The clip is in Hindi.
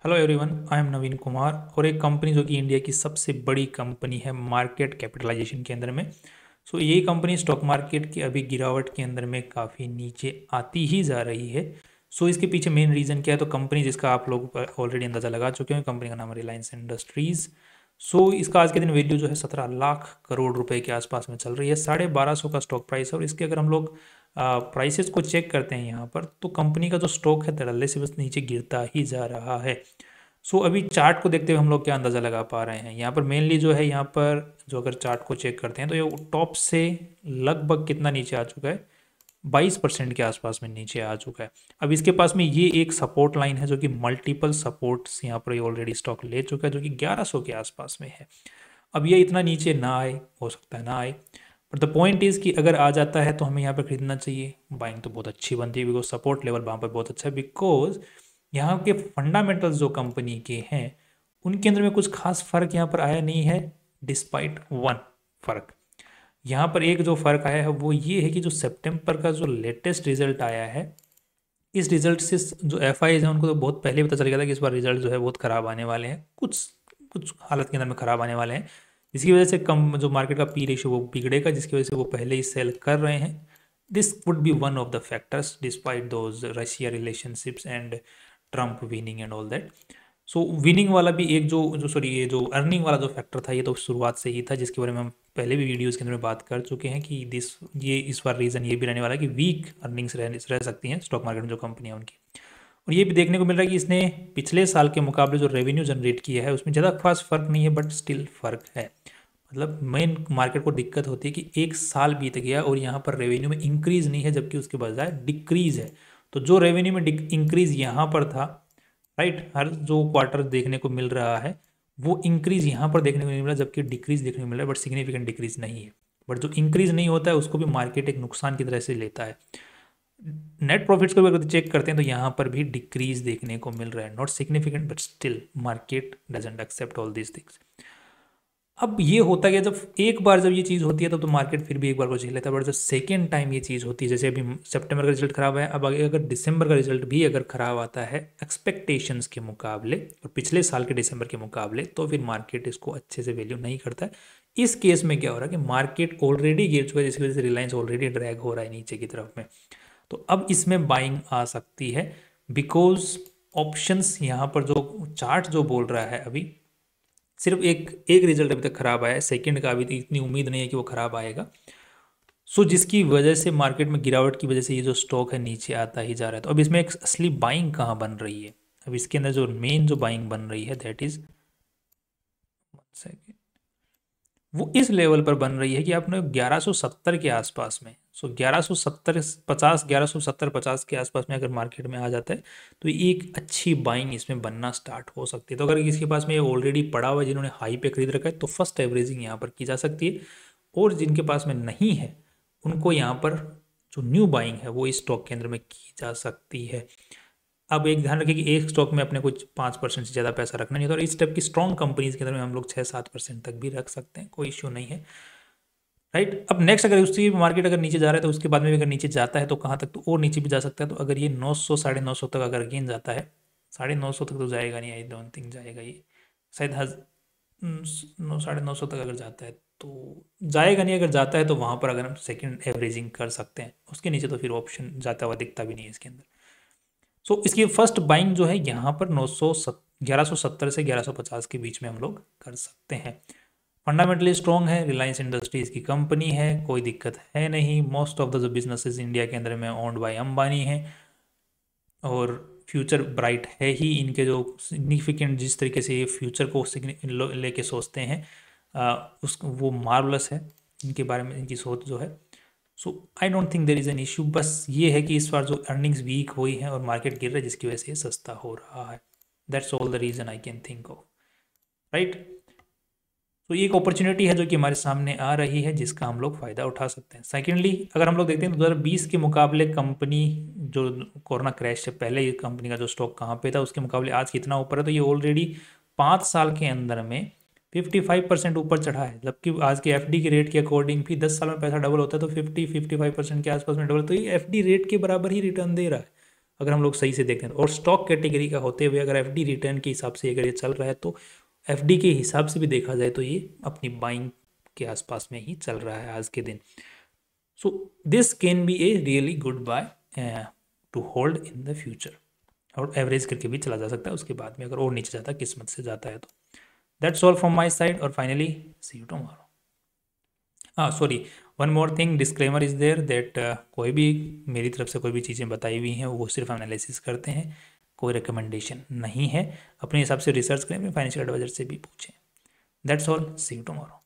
हेलो एवरीवन, आई एम नवीन कुमार। और एक कंपनी जो कि इंडिया की सबसे बड़ी कंपनी है मार्केट कैपिटलाइजेशन के अंदर में। ये कंपनी स्टॉक मार्केट की अभी गिरावट के अंदर में काफ़ी नीचे आती ही जा रही है। इसके पीछे मेन रीज़न क्या है? तो कंपनी जिसका आप लोग ऑलरेडी अंदाज़ा लगा चुके हैं, कंपनी का नाम है रिलायंस इंडस्ट्रीज़। इसका आज के दिन वैल्यू जो है 17 लाख करोड़ रुपए के आसपास में चल रही है। 1250 का स्टॉक प्राइस है। और इसके अगर हम लोग प्राइसेस को चेक करते हैं यहाँ पर, तो कंपनी का जो स्टॉक है धड़ल्ले से बस नीचे गिरता ही जा रहा है। अभी चार्ट को देखते हुए हम लोग क्या अंदाज़ा लगा पा रहे हैं? यहाँ पर मेनली जो है, यहाँ पर जो अगर चार्ट को चेक करते हैं तो ये टॉप से लगभग कितना नीचे आ चुका है? 22% के आसपास में नीचे आ चुका है। अब इसके पास में ये एक सपोर्ट लाइन है जो कि मल्टीपल सपोर्ट्स यहाँ पर ऑलरेडी स्टॉक ले चुका है, जो कि 1100 के आसपास में है। अब ये इतना नीचे ना आए, हो सकता है ना आए, बट द पॉइंट इज़ कि अगर आ जाता है तो हमें यहाँ पर खरीदना चाहिए। बाइंग तो बहुत अच्छी बनती है, बिकॉज सपोर्ट लेवल वहाँ पर बहुत अच्छा है। बिकॉज यहाँ के फंडामेंटल्स जो कंपनी के हैं उनके अंदर में कुछ खास फर्क यहाँ पर आया नहीं है, डिस्पाइट वन फर्क। यहाँ पर एक जो फर्क आया है वो ये है कि जो सितंबर का जो लेटेस्ट रिजल्ट आया है, इस रिजल्ट से जो एफ आई है उनको तो बहुत पहले पता चल गया था कि इस बार रिजल्ट जो है बहुत ख़राब आने वाले हैं, कुछ कुछ हालत के अंदर में ख़राब आने वाले हैं, जिसकी वजह से कम जो मार्केट का पी रेशियो वो बिगड़ेगा, जिसकी वजह से वो पहले ही सेल कर रहे हैं। This would be one of the factors despite those Russia relationships and Trump winning and all that. Winning वाला भी एक जो जो सॉरी ये जो अर्निंग वाला जो फैक्टर था, ये तो शुरुआत से ही था, जिसके बारे में हम पहले भी वीडियोस के अंदर में बात कर चुके हैं कि ये इस बार रीज़न ये भी रहने वाला है कि वीक अर्निंग्स रह सकती हैं स्टॉक मार्केट में जो कंपनी है उनकी। और ये भी देखने को मिल रहा है कि इसने पिछले साल के मुकाबले जो रेवेन्यू जनरेट किया है उसमें ज़्यादा खास फर्क नहीं है, बट स्टिल फर्क है। मतलब मेन मार्केट को दिक्कत होती है कि एक साल बीत गया और यहाँ पर रेवेन्यू में इंक्रीज नहीं है, जबकि उसके बजाय डिक्रीज है। तो जो रेवेन्यू में इंक्रीज यहाँ पर था, राइट, हर जो क्वार्टर देखने को मिल रहा है वो इंक्रीज यहाँ पर देखने को नहीं मिल रहा, जबकि डिक्रीज देखने को मिल रहा है, बट सिग्निफिकेंट डिक्रीज नहीं है। बट जो इंक्रीज नहीं होता है उसको भी मार्केट एक नुकसान की तरह से लेता है। नेट प्रॉफिट्स को भी अगर चेक करते हैं तो यहाँ पर भी डिक्रीज देखने को मिल रहा है, not significant but still market doesn't accept all this things. अब ये होता गया, जब एक बार जब ये चीज़ होती है तब तो मार्केट फिर भी एक बार को झेल लेता है, बट जब सेकेंड टाइम ये चीज़ होती है, जैसे अभी सितंबर का रिजल्ट खराब है, अब अगर दिसंबर का रिजल्ट भी अगर खराब आता है एक्सपेक्टेशंस के मुकाबले और पिछले साल के दिसंबर के मुकाबले, तो फिर मार्केट इसको अच्छे से वैल्यू नहीं करता है। इस केस में क्या हो रहा है कि मार्केट ऑलरेडी गिर चुका है, जिसकी वजह से रिलायंस ऑलरेडी ड्रैग हो रहा है नीचे की तरफ में। तो अब इसमें बाइंग आ सकती है, बिकॉज ऑप्शंस यहाँ पर जो चार्ट जो बोल रहा है, अभी सिर्फ एक एक रिजल्ट अभी तक खराब आया है, सेकंड का अभी इतनी उम्मीद नहीं है कि वो खराब आएगा। जिसकी वजह से मार्केट में गिरावट की वजह से ये जो स्टॉक है नीचे आता ही जा रहा है। तो अब इसमें एक असली बाइंग कहाँ बन रही है? अब इसके अंदर जो मेन जो बाइंग बन रही है दैट इज, वो इस लेवल पर बन रही है कि आपने 1170 के आसपास में, 1170 50 1170 50 के आसपास में अगर मार्केट में आ जाता है तो एक अच्छी बाइंग इसमें बनना स्टार्ट हो सकती है। तो अगर किसी के पास में ये ऑलरेडी पड़ा हुआ है, जिन्होंने हाई पे खरीद रखा है, तो फर्स्ट एवरेजिंग यहाँ पर की जा सकती है। और जिनके पास में नहीं है उनको यहाँ पर जो न्यू बाइंग है वो इस स्टॉक के अंदर में की जा सकती है। अब एक ध्यान रखिए कि एक स्टॉक में अपने कुछ 5% से ज़्यादा पैसा रखना नहीं होता, और इस टाइप की स्ट्रॉन्ग कंपनीज के अंदर में हम लोग 6-7% तक भी रख सकते हैं, कोई इश्यू नहीं है, राइट। अब नेक्स्ट अगर उसकी मार्केट अगर नीचे जा रहा है तो उसके बाद में भी अगर नीचे जाता है तो कहाँ तक? तो और नीचे भी जा सकता है। तो अगर ये 900 950 तक अगर अगेन जाता है, 950 तक तो जाएगा नहीं, आई डोंट थिंक जाएगा ये, शायद 900 तक अगर जाता है तो जाएगा नहीं। अगर जाता है तो वहाँ पर अगर हम सेकेंड एवरेजिंग कर सकते हैं, उसके नीचे तो फिर ऑप्शन जाता हुआ दिखता भी नहीं है इसके अंदर। इसकी फर्स्ट बाइंग जो है यहाँ पर 1170 से 1150 के बीच में हम लोग कर सकते हैं। फंडामेंटली स्ट्रॉन्ग है, रिलायंस इंडस्ट्रीज की कंपनी है, कोई दिक्कत है नहीं। मोस्ट ऑफ द जो बिजनेसेस इंडिया के अंदर में ओन्ड बाय अंबानी है, और फ्यूचर ब्राइट है ही। इनके जो सिग्निफिकेंट जिस तरीके से ये फ्यूचर को लेके सोचते हैं, उस वो मार्वलस है इनके बारे में, इनकी सोच जो है। I don't think there is an issue. बस ये है कि इस बार जो अर्निंग्स वीक हुई हैं और मार्केट गिर रहा है, जिसकी वजह से ये सस्ता हो रहा है। That's all the reason I can think of, right. ये एक अपॉर्चुनिटी है जो कि हमारे सामने आ रही है, जिसका हम लोग फ़ायदा उठा सकते हैं। सेकेंडली अगर हम लोग देखते हैं तो 2020 के मुकाबले कंपनी जो कोरोना क्रैश से पहले ये कंपनी का जो स्टॉक कहाँ पे था, उसके मुकाबले आज कितना ऊपर है? तो ये ऑलरेडी 5 साल के अंदर में 55% ऊपर चढ़ा है। जबकि आज के एफडी के रेट के अकॉर्डिंग भी 10 साल में पैसा डबल होता है, तो 55% के आसपास में डबल, तो ये एफडी रेट के बराबर ही रिटर्न दे रहा है। अगर हम लोग सही से देखते हैं। और स्टॉक कैटेगरी का होते हुए अगर एफडी रिटर्न के हिसाब से अगर ये चल रहा है तो एफडी के हिसाब से भी देखा जाए तो ये अपनी बाइंग के आसपास में ही चल रहा है आज के दिन। So this can be a really good by two hold in the future, और एवरेज करके भी चला जा सकता है उसके बाद में, अगर और नीचे जाता है, किस्मत से जाता है तो। That's all from my side, और फाइनली सी यू टुमारो। हाँ sorry, one more thing, disclaimer is there that कोई भी मेरी तरफ से कोई भी चीज़ें बताई हुई हैं वो सिर्फ एनालिसिस करते हैं, कोई रिकमेंडेशन नहीं है। अपने हिसाब से रिसर्च करें, अपने फाइनेंशियल एडवाइजर से भी पूछें। That's all, see you tomorrow.